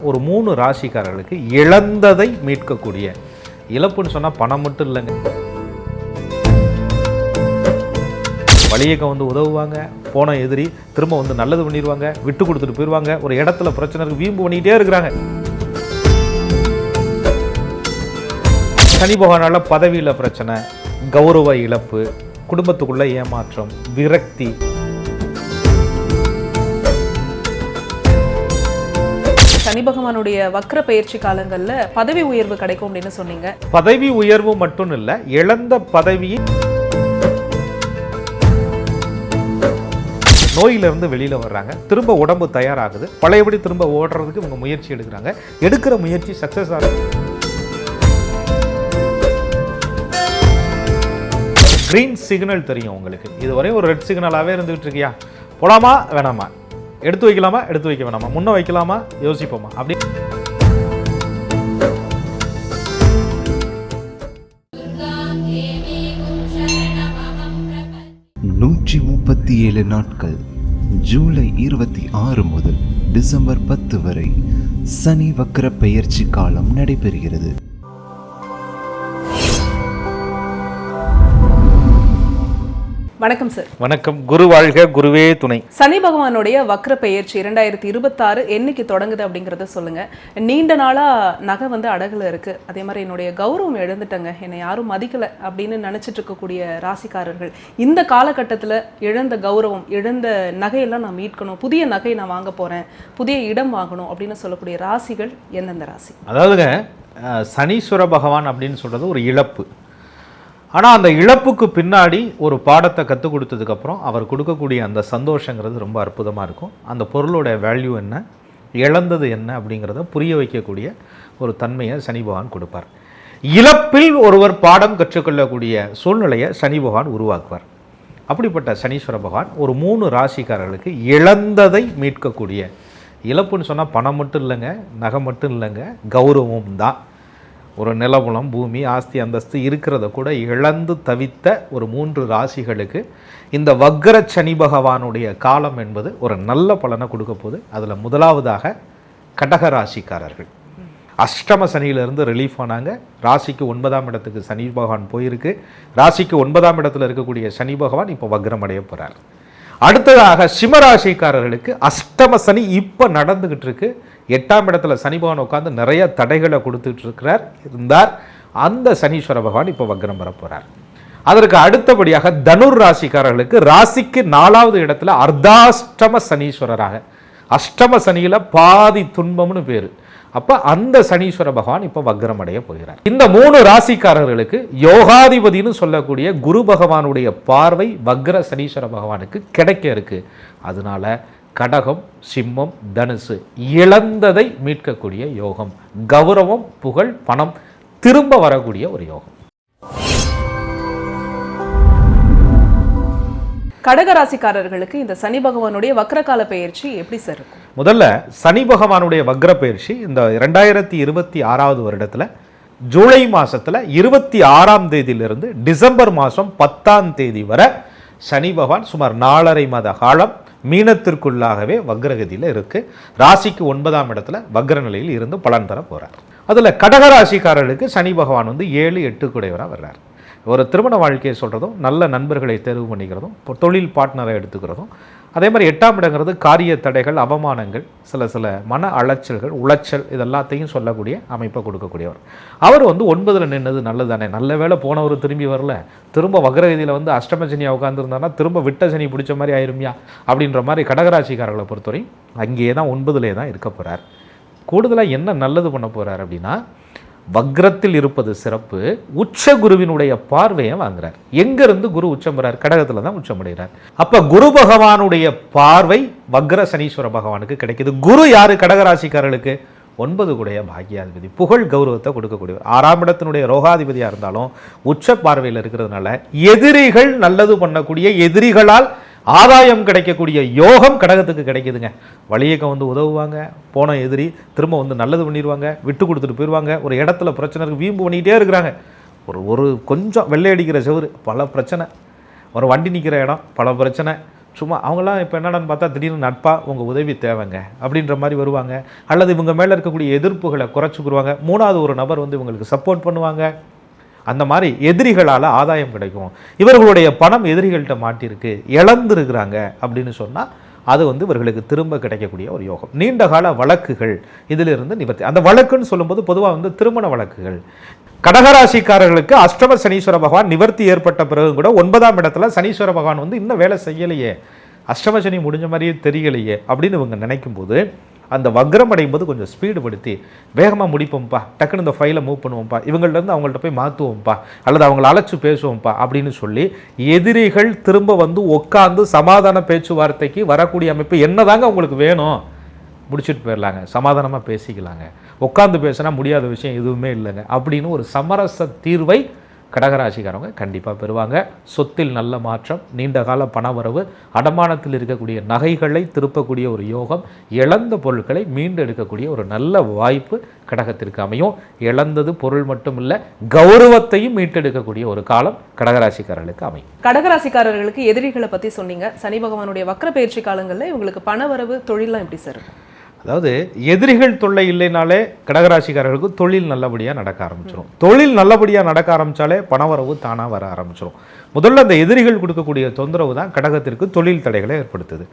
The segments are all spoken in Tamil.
ஒரு 3 ராசிக்காரர்களுக்கு இழந்ததை மீட்கக்கூடிய, இழப்புன்னு சொன்னால் பணம் மட்டும் இல்லைங்க, வழியக்க வந்து உதவுவாங்க, போன எதிரி திரும்ப வந்து நல்லது பண்ணிடுவாங்க, விட்டு கொடுத்துட்டு போயிடுவாங்க, ஒரு இடத்துல பிரச்சனை இருக்கு வீம்பு பண்ணிகிட்டே இருக்கிறாங்க. சனி பகவானால பதவியில் பிரச்சனை, கௌரவ இழப்பு, குடும்பத்துக்குள்ள ஏமாற்றம், விரக்தி. சனி பகவானுடைய வக்ர பயிற்சி காலங்கள்ல பதவி உயர்வு கிடைக்கும் அப்படின்னு சொன்னீங்க. பதவி உயர்வு மட்டும் இல்ல, இழந்த பதவியை நோயிலிருந்து வெளியில வர்றாங்க, திரும்ப உடம்பு தயாராகுது, பழையபடி திரும்ப ஓடுறதுக்கு இவங்க முயற்சி எடுக்கிறாங்க, எடுக்கிற முயற்சி சக்சஸ் ஆகுது. கிரீன் சிக்னல் தெரியும் உங்களுக்கு, இதுவரை ஒரு ரெட் சிக்னலாகவே இருந்துகிட்டு இருக்கியா, போலாமா வேணாமா, எடுத்து வைக்கலாமா எடுத்து வைக்க வேணாமா, முன்ன வைக்கலாமா யோசிப்போமா, அப்படி 137 நாட்கள், ஜூலை 26 முதல் டிசம்பர் 10 வரை சனி வக்ர பெயர்ச்சி காலம் நடைபெறுகிறது. வணக்கம் சார். வணக்கம். குரு வாழ்க, குருவே துணை. சனி பகவானுடைய வக்ர பெயர்ச்சி 2026 என்னைக்கு தொடங்குது அப்படிங்கறத சொல்லுங்க. நீண்ட நாளா நகை வந்து அடகுல இருக்கு, அதே மாதிரி என்னுடைய கௌரவம் இழந்துட்டங்க, என்னை யாரும் மதிக்கல அப்படின்னு நினைச்சிட்டு இருக்கக்கூடிய ராசிக்காரர்கள் இந்த காலகட்டத்தில் இழந்த கௌரவம், இழந்த நகையெல்லாம் நான் மீட்கணும், புதிய நகை நான் வாங்க போறேன், புதிய இடம் வாங்கணும் அப்படின்னு சொல்லக்கூடிய ராசிகள் எந்தெந்த ராசி? அதாவதுங்க, சனீஸ்வர பகவான் அப்படின்னு சொல்றது ஒரு இழப்பு. ஆனால் அந்த இழப்புக்கு பின்னாடி ஒரு பாடத்தை கற்றுக் கொடுத்ததுக்கப்புறம் அவர் கொடுக்கக்கூடிய அந்த சந்தோஷங்கிறது ரொம்ப அற்புதமாக இருக்கும். அந்த பொருளோட வேல்யூ என்ன, இழந்தது என்ன அப்படிங்கிறத புரிய வைக்கக்கூடிய ஒரு தன்மையை சனி பகவான் கொடுப்பார். இழப்பில் ஒருவர் பாடம் கற்றுக்கொள்ளக்கூடிய சூழ்நிலையை சனி பகவான் உருவாக்குவார். அப்படிப்பட்ட சனீஸ்வர பகவான் ஒரு 3 ராசிக்காரர்களுக்கு இழந்ததை மீட்கக்கூடிய, இழப்புன்னு சொன்னால் பணம் மட்டும் இல்லைங்க, நகை மட்டும் இல்லைங்க, கௌரவம் தான். ஒரு நிலபுலம், பூமி, ஆஸ்தி, அந்தஸ்து இருக்கிறத கூட இழந்து தவித்த ஒரு 3 ராசிகளுக்கு இந்த வக்ர சனி பகவானுடைய காலம் என்பது ஒரு நல்ல பலனை கொடுக்க போகுது. அதில் முதலாவதாக கடக ராசிக்காரர்கள். அஷ்டம சனியிலிருந்து ரிலீஃப் ஆனாங்க, ராசிக்கு 9ஆம் இடத்துக்கு சனி பகவான் போயிருக்கு. ராசிக்கு 9ஆம் இடத்துல இருக்கக்கூடிய சனி பகவான் இப்போ வக்ரம் அடைய போகிறார். அடுத்ததாக சிம்மராசிக்காரர்களுக்கு அஷ்டம சனி இப்போ நடந்துகிட்டு இருக்கு. 8ஆம் இடத்துல சனி பகவான் உட்காந்து நிறைய தடைகளை கொடுத்துட்டு இருந்தார். அந்த சனீஸ்வர பகவான் இப்போ வக்ரம் வர போறார். அதற்கு அடுத்தபடியாக தனுர் ராசிக்காரர்களுக்கு ராசிக்கு 4வது இடத்துல அர்த்தாஷ்டம சனீஸ்வரராக, அஷ்டம சனியில பாதி துன்பம்னு பேரு. அப்ப அந்த சனீஸ்வர பகவான் இப்ப வக்ரம் அடைய போகிறார். இந்த 3 ராசிக்காரர்களுக்கு யோகாதிபதினு சொல்லக்கூடிய குரு பகவானுடைய பார்வை வக்ர சனீஸ்வர பகவானுக்கு கிடைக்க இருக்கு. அதனால கடகம், சிம்மம், தனுசு இழந்ததை மீட்கக்கூடிய யோகம், கௌரவம், புகழ், பணம் திரும்ப வரக்கூடிய ஒரு யோகம். கடகராசிக்காரர்களுக்கு இந்த சனி பகவானுடைய வக்ரகால பெயர்ச்சி எப்படி சார் இருக்கும்? முதல்ல சனி பகவானுடைய வக்ர பெயர்ச்சி இந்த 2026 வருடத்துல ஜூலை மாசத்துல 26ஆம் தேதியிலிருந்து டிசம்பர் மாசம் 10ஆம் தேதி வரை சனி பகவான் சுமார் 4.5 மாத காலம் மீனத்திற்குள்ளாகவே வக்ரகதியில் இருக்கு. ராசிக்கு 9ஆம் இடத்துல வக்ர நிலையில் இருந்து பலன் தர போறார். அதுல கடகராசிக்காரர்களுக்கு சனி பகவான் வந்து 7, 8 கூடையவராக வர்றார். ஒரு திருமண வாழ்க்கையை சொல்றதும், நல்ல நண்பர்களை தேர்வு பண்ணிக்கிறதும், தொழில் பார்ட்னரை எடுத்துக்கிறதும், அதே மாதிரி 8ஆம் இடங்கிறது காரிய தடைகள், அவமானங்கள், சில மன அலைச்சல்கள், உளைச்சல், இதெல்லாத்தையும் சொல்லக்கூடிய அமைப்பை கொடுக்கக்கூடியவர். அவர் வந்து 9ல் நின்னது நல்லது தானே, நல்ல வேளை போனவர் திரும்பி வரல, திரும்ப வக்ரகதியில் வந்து அஷ்டமசனியாக உட்காந்துருந்தாருன்னா திரும்ப விட்ட சனி பிடிச்ச மாதிரி ஆயிருமியா அப்படின்ற மாதிரி கடகராசிக்காரர்களை பொறுத்தவரை அங்கேயே தான் 9லே தான் இருக்க போகிறார். கூடுதலாக என்ன நல்லது பண்ண போகிறார் அப்படின்னா, வக்ரத்தில் இருப்பது சிறப்பு, உச்ச குருவினுடைய பார்வையை வாங்குறார். எங்கிருந்து குரு உச்சம் பெறார்? கடகத்தில் தான் உச்சம் அடைகிறார். அப்ப குரு பகவானுடைய பார்வை வக்ர சனீஸ்வர பகவானுக்கு கிடைக்குது. குரு யாரு? கடகராசிக்காரர்களுக்கு 9 கூடைய பாக்கியாதிபதி, புகழ் கௌரவத்தை கொடுக்கக்கூடியவர். 6ஆம் இடத்தினுடைய ரோகாதிபதியாக இருந்தாலும் உச்ச பார்வையில் இருக்கிறதுனால எதிரிகள் நல்லது பண்ணக்கூடிய, எதிரிகளால் ஆதாயம் கிடைக்கக்கூடிய யோகம் கடகத்துக்கு கிடைக்குதுங்க. வழியக்க வந்து உதவுவாங்க, போன எதிரி திரும்ப வந்து நல்லது பண்ணிடுவாங்க, விட்டு கொடுத்துட்டு போயிடுவாங்க, ஒரு இடத்துல பிரச்சனை இருக்கு வீம்பு பண்ணிகிட்டே இருக்கிறாங்க, ஒரு கொஞ்சம் வெள்ளை அடிக்கிற செவரு பல பிரச்சனை, ஒரு வண்டி நிற்கிற இடம் பல பிரச்சனை, சும்மா அவங்களாம் இப்போ என்னென்னு பார்த்தா திடீர்னு நட்பாக உங்கள் உதவி தேவைங்க அப்படின்ற மாதிரி வருவாங்க. அல்லது இவங்க மேலே இருக்கக்கூடிய எதிர்ப்புகளை குறைச்சிக்கிடுவாங்க. மூணாவது ஒரு நபர் வந்து இவங்களுக்கு சப்போர்ட் பண்ணுவாங்க. அந்த மாதிரி எதிரிகளால் ஆதாயம் கிடைக்கும். இவர்களுடைய பணம் எதிரிகள்கிட்ட மாட்டியிருக்கு, இழந்துருக்கிறாங்க அப்படின்னு சொன்னால் அது வந்து இவர்களுக்கு திரும்ப கிடைக்கக்கூடிய ஒரு யோகம். நீண்ட கால வழக்குகள் இதிலிருந்து நிவர்த்தி. அந்த வழக்குன்னு சொல்லும்போது பொதுவாக வந்து திருமண வழக்குகள். கடகராசிக்காரர்களுக்கு அஷ்டம சனீஸ்வர பகவான் நிவர்த்தி ஏற்பட்ட பிறகு கூட 9ஆம் இடத்துல சனீஸ்வர பகவான் வந்து இன்னும் வேலை செய்யலையே, அஷ்டம சனி முடிஞ்ச மாதிரியே தெரியலையே அப்படின்னு இவங்க நினைக்கும் போது அந்த வக்ரம் அடையும் போது கொஞ்சம் ஸ்பீடு படுத்தி வேகமாக முடிப்போம்ப்பா, டக்குன்னு இந்த ஃபைலை மூவ் பண்ணுவோம்ப்பா, இவங்கள்ட்ட அவங்கள்ட்ட போய் மாற்றுவோம்ப்பா, அல்லது அவங்கள அழைச்சி பேசுவோம்ப்பா அப்படின்னு சொல்லி எதிரிகள் திரும்ப வந்து உட்காந்து சமாதான பேச்சுவார்த்தைக்கு வரக்கூடிய அமைப்பு என்னதாங்க உங்களுக்கு வேணும், முடிச்சுட்டு போயிடலாங்க, சமாதானமாக பேசிக்கலாங்க, உட்காந்து பேசினா முடியாத விஷயம் எதுவுமே இல்லைங்க அப்படின்னு ஒரு சமரச தீர்வை கடகராசிக்காரவங்க கண்டிப்பாக பெறுவாங்க. சொத்தில் நல்ல மாற்றம், நீண்ட கால பணவரவு, அடமானத்தில் இருக்கக்கூடிய நகைகளை திருப்பக்கூடிய ஒரு யோகம், இழந்த பொருட்களை மீண்டு எடுக்கக்கூடிய ஒரு நல்ல வாய்ப்பு கடகத்திற்கு அமையும். இழந்தது பொருள் மட்டும் இல்லை, கௌரவத்தையும் மீட்டெடுக்கக்கூடிய ஒரு காலம் கடகராசிக்காரர்களுக்கு அமையும். கடகராசிக்காரர்களுக்கு எதிரிகளை பற்றி சொன்னீங்க. சனி பகவானுடைய வக்ர பயிற்சி காலங்களில் இவங்களுக்கு பணவரவு, தொழிலாம் எப்படி சார்? அதாவது எதிரிகள் தொல்லை இல்லைனாலே கடகராசிக்காரர்களுக்கு தொழில் நல்லபடியாக நடக்க ஆரம்பிச்சிடும். தொழில் நல்லபடியாக நடக்க ஆரம்பித்தாலே பணவரவு தானாக வர ஆரம்பிச்சிடும். முதல்ல அந்த எதிரிகள் கொடுக்கக்கூடிய தொந்தரவு தான் கடகத்திற்கு தொழில் தடைகளை ஏற்படுத்துது.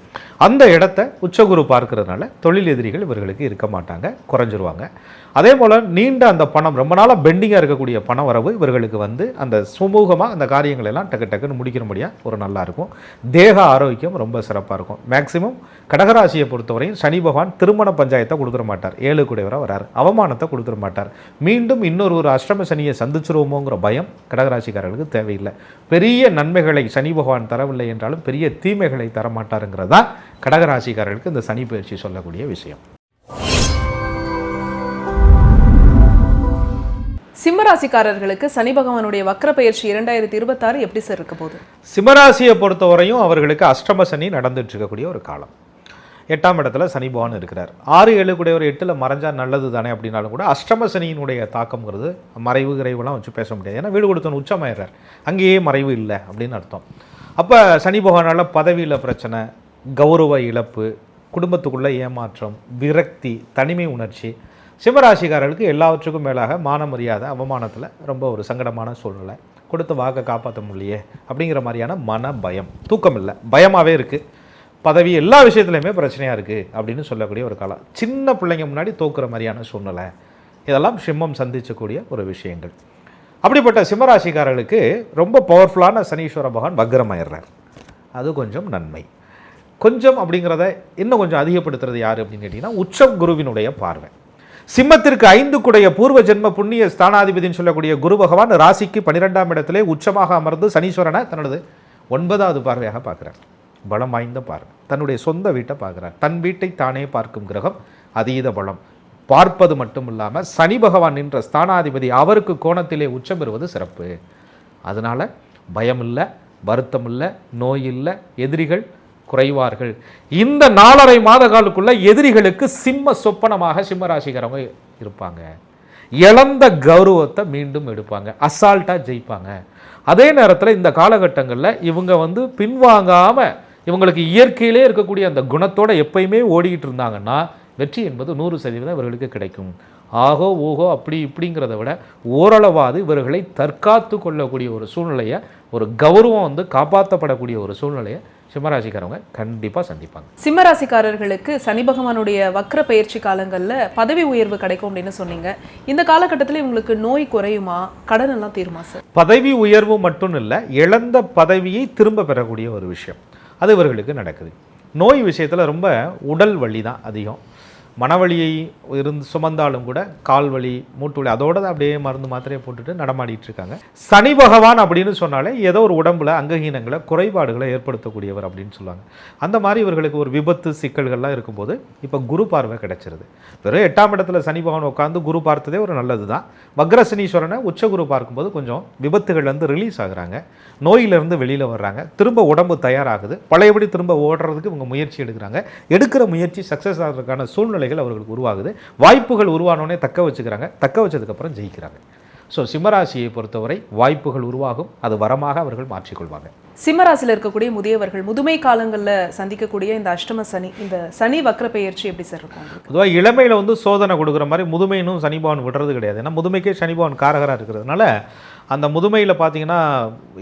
அந்த இடத்த உச்சகுரு பார்க்கறதுனால தொழில் எதிரிகள் இவர்களுக்கு இருக்க மாட்டாங்க, குறைஞ்சிருவாங்க. அதே போல் நீண்ட அந்த பணம் ரொம்ப நாளாக பெண்டிங்காக இருக்கக்கூடிய பண வரவு இவர்களுக்கு வந்து அந்த சுமூகமாக அந்த காரியங்கள் எல்லாம் டக்கு டக்குன்னு முடிக்கிறபடியாக ஒரு நல்லா இருக்கும். தேக ஆரோக்கியம் ரொம்ப சிறப்பாக இருக்கும். மேக்சிமம் கடகராசியை பொறுத்தவரையும் சனி பகவான் திருமண பஞ்சாயத்தை கொடுத்துட மாட்டார், 7 கூடையவராக வரார், அவமானத்தை கொடுத்துட மாட்டார். மீண்டும் இன்னொரு அஷ்டம சனியை சந்திச்சிருவோமோங்கிற பயம் கடகராசிக்காரர்களுக்கு தேவையில்லை. பெரிய நன்மைகளை சனி பகவான் தரவில்லை என்றாலும் பெரிய தீமைகளை தரமாட்டாருங்கிறது தான் கடகராசிக்காரர்களுக்கு இந்த சனி பயிற்சி சொல்லக்கூடிய விஷயம். சிம்மராசிக்காரர்களுக்கு சனி பகவானுடைய வக்ர பயிற்சி 2026 எப்படி சார் இருக்க போகுது? சிம்மராசியை பொறுத்தவரையும் அவர்களுக்கு அஷ்டம சனி நடந்துட்டு இருக்கக்கூடிய ஒரு காலம். 8ஆம் இடத்துல சனி பகவான் இருக்கிறார். 6-7 கூட ஒரு 8ல் மறைஞ்சா நல்லது தானே அப்படின்னாலும் கூட அஷ்டம சனியினுடைய தாக்கம்ங்கிறது மறைவு கிரைவெல்லாம் வச்சு பேச முடியாது. ஏன்னா வீடு கொடுத்தவன் உச்சமாயிடுறார், அங்கேயே மறைவு இல்லை அப்படின்னு அர்த்தம். அப்போ சனி பகவானால் பதவியில் பிரச்சனை, கௌரவ இழப்பு, குடும்பத்துக்குள்ள ஏமாற்றம், விரக்தி, தனிமை உணர்ச்சி. சிம்மராசிக்காரர்களுக்கு எல்லாவற்றுக்கும் மேலாக மான மரியாதை அவமானத்தில் ரொம்ப ஒரு சங்கடமான சூழ்நிலை, கொடுத்த வாக்கை காப்பாற்ற முடியலையே அப்படிங்கிற மாதிரியான மன பயம், தூக்கம் இல்லை, பயமாகவே இருக்குது, பதவி எல்லா விஷயத்துலையுமே பிரச்சனையாக இருக்குது அப்படின்னு சொல்லக்கூடிய ஒரு காலம். சின்ன பிள்ளைங்க முன்னாடி தோக்குற மாதிரியான சூழ்நிலை, இதெல்லாம் சிம்மம் சந்திக்கக்கூடிய ஒரு விஷயங்கள். அப்படிப்பட்ட சிம்மராசிக்காரர்களுக்கு ரொம்ப பவர்ஃபுல்லான சனீஸ்வர பகவான் வக்ரமாயிடுறார். அது கொஞ்சம் நன்மை. கொஞ்சம் அப்படிங்கிறத இன்னும் கொஞ்சம் அதிகப்படுத்துறது யார் அப்படின்னு கேட்டிங்கன்னா உச்சம் குருவினுடைய பார்வை. சிம்மத்திற்கு 5 கூடைய பூர்வ ஜென்ம புண்ணிய ஸ்தானாதிபதினு சொல்லக்கூடிய குரு பகவான் ராசிக்கு 12ஆம் இடத்திலே உச்சமாக அமர்ந்து சனீஸ்வரனை தனது 9வது பார்வையாக பார்க்கிறார். பலம் வாய்ந்த பார்வை, தன்னுடைய சொந்த வீட்டை பார்க்கிறார். தன் வீட்டை தானே பார்க்கும் கிரகம் அதீத பலம். பார்ப்பது மட்டும் இல்லாமல் சனி பகவான் என்ற ஸ்தானாதிபதி அவருக்கு கோணத்திலே உச்சம் பெறுவது சிறப்பு. அதனால பயம் இல்லை, வருத்தம் இல்லை, நோய் இல்லை, எதிரிகள் குறைவார்கள். இந்த 4.5 மாத காலுக்குள்ள எதிரிகளுக்கு சிம்ம சொப்பனமாக சிம்மராசிக்காரங்க இருப்பாங்க. இழந்த கௌரவத்தை மீண்டும் எடுப்பாங்க, அசால்ட்டாக ஜெயிப்பாங்க. அதே நேரத்தில் இந்த காலகட்டங்களில் இவங்க வந்து பின்வாங்காமல் இவங்களுக்கு இயற்கையிலே இருக்கக்கூடிய அந்த குணத்தோட எப்பயுமே ஓடிக்கிட்டு இருந்தாங்கன்னா வெற்றி என்பது 100% இவர்களுக்கு கிடைக்கும். ஆகோ ஓகோ அப்படி இப்படிங்கிறத விட ஓரளவாது இவர்களை தற்காத்து கொள்ளக்கூடிய ஒரு சூழ்நிலையை, ஒரு கௌரவம் வந்து காப்பாற்றப்படக்கூடிய ஒரு சூழ்நிலையை சிம்மராசிக்காரவங்க கண்டிப்பாக சந்திப்பாங்க. சிம்மராசிக்காரர்களுக்கு சனி பகவானுடைய வக்ர பயிற்சி காலங்களில் பதவி உயர்வு கிடைக்கும் அப்படின்னு சொன்னீங்க. இந்த காலகட்டத்தில் இவங்களுக்கு நோய் குறையுமா, கடன் எல்லாம் தீருமா சார்? பதவி உயர்வு மட்டும் இல்லை, இழந்த பதவியை திரும்ப பெறக்கூடிய ஒரு விஷயம் அது இவர்களுக்கு நடக்குது. நோய் விஷயத்தில் ரொம்ப உடல் வலி தான் அதிகம். மனவழியை சுமந்தாலும் கூட கால் வலி, மூட்டு வலி, அதோட தான் அப்படியே மருந்து மாத்திரையை போட்டுட்டு நடமாடிட்டு இருக்காங்க. சனி பகவான் அப்படின்னு சொன்னாலே ஏதோ ஒரு உடம்புல அங்கஹீனங்களை, குறைபாடுகளை ஏற்படுத்தக்கூடியவர் அப்படின்னு சொல்லுவாங்க. அந்த மாதிரி இவர்களுக்கு ஒரு விபத்து சிக்கல்கள்லாம் இருக்கும்போது இப்போ குரு பார்வை கிடைச்சிருது. வெறும் 8ஆம் இடத்துல சனி பகவான் உட்காந்து குரு பார்த்ததே ஒரு நல்லது தான். வக்ரசனீஸ்வரனை உச்ச குரு பார்க்கும்போது கொஞ்சம் விபத்துகள்லேருந்து ரிலீஸ் ஆகுறாங்க, நோயிலிருந்து வெளியில் வர்றாங்க, திரும்ப உடம்பு தயாராகுது, பழையபடி திரும்ப ஓடுறதுக்கு இவங்க முயற்சி எடுக்கிறாங்க. எடுக்கிற முயற்சி சக்ஸஸ் ஆகிறதுக்கான சூழ்நிலைகள் அவர்களுக்கு உருவாகுது. வாய்ப்புகள் உருவானோடனே தக்க வச்சுக்கிறாங்க, தக்க வச்சதுக்கப்புறம் ஜெயிக்கிறாங்க. ஸோ சிம்மராசியை பொறுத்தவரை வாய்ப்புகள் உருவாகும், அது வரமாக அவர்கள் மாற்றிக்கொள்வாங்க. சிம்மராசியில் இருக்கக்கூடிய முதியவர்கள் முதுமை காலங்களில் சந்திக்கக்கூடிய இந்த அஷ்டம சனி, இந்த சனி வக்ர பெயர்ச்சி எப்படி சார் இருக்கும்? பொதுவாக இளமையில் வந்து சோதனை கொடுக்குற மாதிரி முதுமையினும் சனி பகவான் விடுறது கிடையாது. ஏன்னா முதுமைக்கே சனி பகவான் காரகராக இருக்கிறதுனால அந்த முதுமையில் பார்த்தீங்கன்னா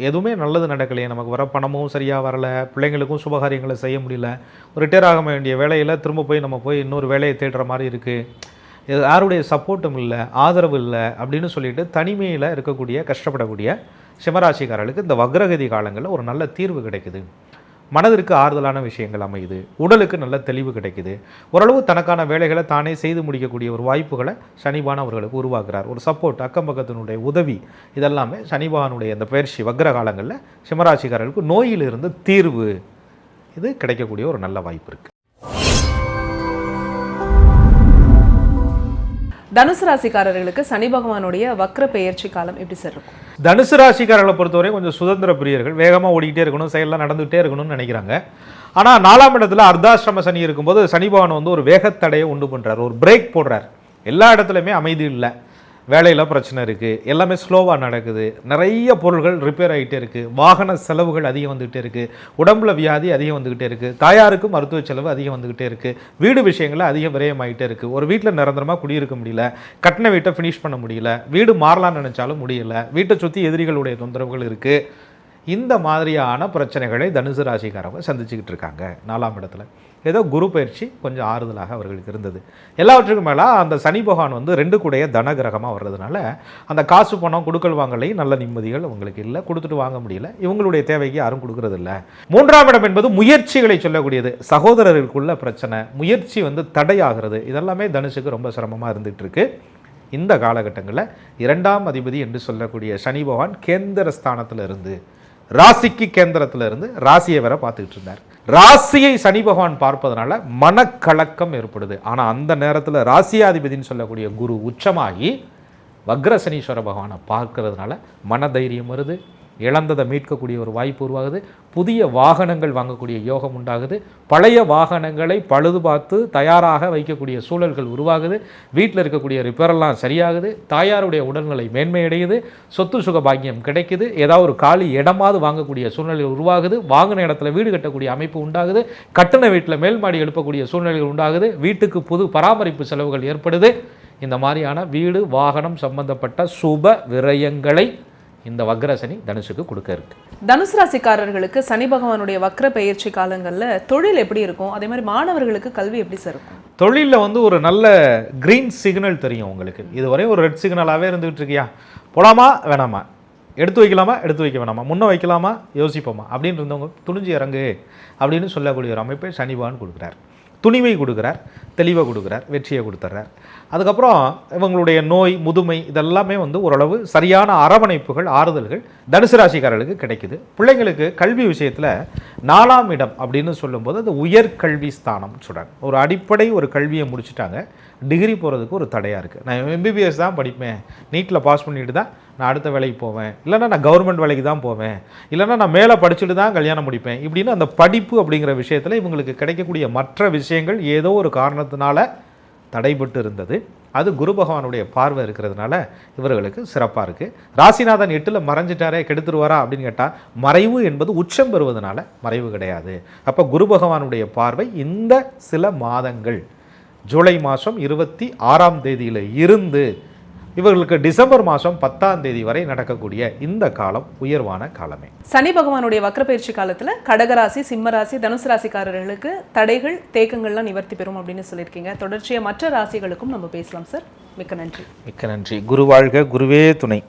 எதுவுமே நல்லது நடக்கலையே, நமக்கு வர பணமும் சரியாக வரலை, பிள்ளைங்களுக்கும் சுபகாரியங்களை செய்ய முடியல, ரிட்டையர் ஆக வேண்டிய வேலையில் திரும்ப போய் நம்ம போய் இன்னொரு வேலையை தேடுற மாதிரி இருக்குது, யாருடைய சப்போர்ட்டும் இல்லை, ஆதரவு இல்லை அப்படின்னு சொல்லிட்டு தனிமையில் இருக்கக்கூடிய கஷ்டப்படக்கூடிய சிம்மராசிக்காரர்களுக்கு இந்த வக்ரகதி காலங்களில் ஒரு நல்ல தீர்வு கிடைக்குது. மனதிற்கு ஆறுதலான விஷயங்கள் அமையுது, உடலுக்கு நல்ல தெளிவு கிடைக்குது, ஓரளவு தனக்கான வேலைகளை தானே செய்து முடிக்கக்கூடிய ஒரு வாய்ப்புகளை சனிபான் அவர்களுக்கு உருவாக்குறார். ஒரு சப்போர்ட், அக்கம் பக்கத்தினுடைய உதவி, இதெல்லாமே சனிபானுடைய இந்த பயிற்சி வக்ர காலங்களில் சிம்மராசிக்காரர்களுக்கு நோயிலிருந்து தீர்வு இது கிடைக்கக்கூடிய ஒரு நல்ல வாய்ப்பு இருக்குது. தனுசு ராசிக்காரர்களுக்கு சனி பகவானுடைய வக்ர பெயர்ச்சி காலம் எப்படி சார் இருக்கும்? தனுசு ராசிக்காரர்களை பொறுத்தவரை கொஞ்சம் சுதந்திர பிரியர்கள், வேகமாக ஓடிக்கிட்டே இருக்கணும், செயலெல்லாம் நடந்துகிட்டே இருக்கணும்னு நினைக்கிறாங்க. ஆனால் 4ஆம் இடத்துல அர்த்தாஷ்டம சனி இருக்கும்போது சனி பகவான் வந்து ஒரு வேகத்தடையை உண்டு பண்ணுறார், ஒரு பிரேக் போடுறார். எல்லா இடத்துலையுமே அமைதி இல்லை, வேலையில் பிரச்சனை இருக்குது, எல்லாமே ஸ்லோவாக நடக்குது, நிறைய பொருள்கள் ரிப்பேர் ஆகிட்டே இருக்குது, வாகன செலவுகள் அதிகம் வந்துக்கிட்டே இருக்குது, உடம்புல வியாதி அதிகம் வந்துக்கிட்டே இருக்குது, தாயாருக்கு மருத்துவ செலவு அதிகம் வந்துக்கிட்டே இருக்குது, வீடு விஷயங்களில் அதிகம் விரயமாகிட்டே இருக்குது, ஒரு வீட்டில் நிரந்தரமாக குடியிருக்க முடியல, கட்டின வீட்டை ஃபினிஷ் பண்ண முடியல, வீடு மாறலாம்னு நினச்சாலும் முடியல, வீட்டை சுற்றி எதிரிகளுடைய தொந்தரவுகள் இருக்குது. இந்த மாதிரியான பிரச்சனைகளை தனுசு ராசிக்காரங்க சந்திச்சுக்கிட்டு இருக்காங்க. 4ஆம் இடத்துல ஏதோ குரு பயிற்சி கொஞ்சம் ஆறுதலாக அவர்களுக்கு இருந்தது. எல்லாவற்றுக்கும் மேலே அந்த சனி பகவான் வந்து 2 கூடைய தனகிரகமாக வர்றதுனால அந்த காசு பணம் கொடுக்கல் வாங்கலையும் நல்ல நிம்மதிகள் அவங்களுக்கு இல்லை, கொடுத்துட்டு வாங்க முடியல, இவங்களுடைய தேவைக்கு யாரும் கொடுக்கறது இல்லை. 3ஆம் இடம் என்பது முயற்சிகளை சொல்லக்கூடியது, சகோதரர்களுக்குள்ள பிரச்சனை, முயற்சி வந்து தடையாகிறது, இதெல்லாமே தனுசுக்கு ரொம்ப சிரமமாக இருந்துகிட்டு இருக்கு. இந்த காலகட்டங்களில் 2ஆம் அதிபதி என்று சொல்லக்கூடிய சனி பகவான் கேந்திர ஸ்தானத்தில் இருந்து ராசிக்கு கேந்திரத்தில் இருந்து ராசியை வர பார்த்துக்கிட்டு இருந்தார். ராசியை சனி பகவான் பார்ப்பதனால மனக்கலக்கம் ஏற்படுது. ஆனால் அந்த நேரத்தில் ராசியாதிபதினு சொல்லக்கூடிய குரு உச்சமாகி வக்ர சனீஸ்வர பகவானை பார்க்கறதுனால மனதைரியம் வருது, இழந்ததை மீட்கக்கூடிய ஒரு வாய்ப்பு உருவாகுது, புதிய வாகனங்கள் வாங்கக்கூடிய யோகம் உண்டாகுது, பழைய வாகனங்களை பழுது பார்த்து தயாராக வைக்கக்கூடிய சூழல்கள் உருவாகுது, வீட்டில் இருக்கக்கூடிய ரிப்பேரெல்லாம் சரியாகுது, தாயாருடைய உடல்நிலை மேன்மையடையுது, சொத்து சுக பாக்கியம் கிடைக்குது, ஏதாவது ஒரு காலி இடமாவது வாங்கக்கூடிய சூழ்நிலை உருவாகுது, வாங்கின இடத்துல வீடு கட்டக்கூடிய அமைப்பு உண்டாகுது, கட்டின வீட்டில் மேல் மாடி எழுப்பக்கூடிய சூழ்நிலைகள் உண்டாகுது, வீட்டுக்கு புது பராமரிப்பு செலவுகள் ஏற்படுது. இந்த மாதிரியான வீடு வாகனம் சம்பந்தப்பட்ட சுப விரயங்களை இந்த வக்ரசனி தனுசுக்கு கொடுக்க இருக்கு. தனுசு ராசிக்காரர்களுக்கு சனி பகவானுடைய வக்ர பெயர்ச்சி காலங்களில் தொழில் எப்படி இருக்கும்? அதே மாதிரி மாணவர்களுக்கு கல்வி எப்படி சார் இருக்கும்? தொழிலில் வந்து ஒரு நல்ல கிரீன் சிக்னல் தெரியும் உங்களுக்கு. இதுவரை ஒரு ரெட் சிக்னலாகவே இருந்துகிட்டு இருக்கியா, போலாமா வேணாமா, எடுத்து வைக்கலாமா எடுத்து வைக்க வேணாமா, முன்ன வைக்கலாமா யோசிப்போமா அப்படின்னு இருந்தவங்க துணிஞ்சு இறங்கு அப்படின்னு சொல்லக்கூடிய ஒரு அமைப்பை சனி பகவான் கொடுக்குறார். துணிவை கொடுக்குறார், தெளிவை கொடுக்குறார், வெற்றியை கொடுத்துட்றார். அதுக்கப்புறம் இவங்களுடைய நோய் முதுமை இதெல்லாமே வந்து ஓரளவு சரியான அரவணைப்புகள் ஆறுதல்கள் தனுசு ராசிக்காரர்களுக்கு கிடைக்குது. பிள்ளைங்களுக்கு கல்வி விஷயத்தில் 4ஆம் இடம் அப்படின்னு சொல்லும்போது அது உயர்கல்வி ஸ்தானம் சொல்கிறாங்க. ஒரு அடிப்படை ஒரு கல்வியை முடிச்சுட்டாங்க, டிகிரி போகிறதுக்கு ஒரு தடையாக இருக்குது. நான் MBBS தான் படிப்பேன், நீட்டில் பாஸ் பண்ணிட்டு தான் நான் அடுத்த வேலைக்கு போவேன், இல்லைன்னா நான் கவர்மெண்ட் வேலைக்கு தான் போவேன், இல்லைன்னா நான் மேலே படிச்சுட்டு தான் கல்யாணம் முடிப்பேன், இப்படின்னு அந்த படிப்பு அப்படிங்கிற விஷயத்தில் இவங்களுக்கு கிடைக்கக்கூடிய மற்ற விஷயங்கள் ஏதோ ஒரு காரணத்தினால தடைபட்டு இருந்தது. அது குரு பகவானுடைய பார்வை இருக்கிறதுனால இவர்களுக்கு சிறப்பாக இருக்குது. ராசிநாதன் 8ல் மறைஞ்சிட்டாரே கெடுத்துருவாரா அப்படின்னு கேட்டால் மறைவு என்பது உச்சம் பெறுவதனால மறைவு கிடையாது. அப்போ குரு பகவானுடைய பார்வை இந்த சில மாதங்கள் ஜூலை மாதம் 26ஆம் தேதியில் இருந்து இவர்களுக்கு டிசம்பர் மாதம் 10ஆம் தேதி வரை நடக்கக்கூடிய இந்த காலம் உயர்வான காலமே. சனி பகவானுடைய வக்ர பயிற்சி காலத்தில் கடகராசி, சிம்மராசி, தனுசு ராசிக்காரர்களுக்கு தடைகள் தேக்கங்கள்லாம் நிவர்த்தி பெறும் அப்படின்னு சொல்லியிருக்கீங்க. தொடர்ச்சியாக மற்ற ராசிகளுக்கும் நம்ம பேசலாம் சார். மிக்க நன்றி. மிக்க நன்றி. குரு வாழ்க, குருவே துணை.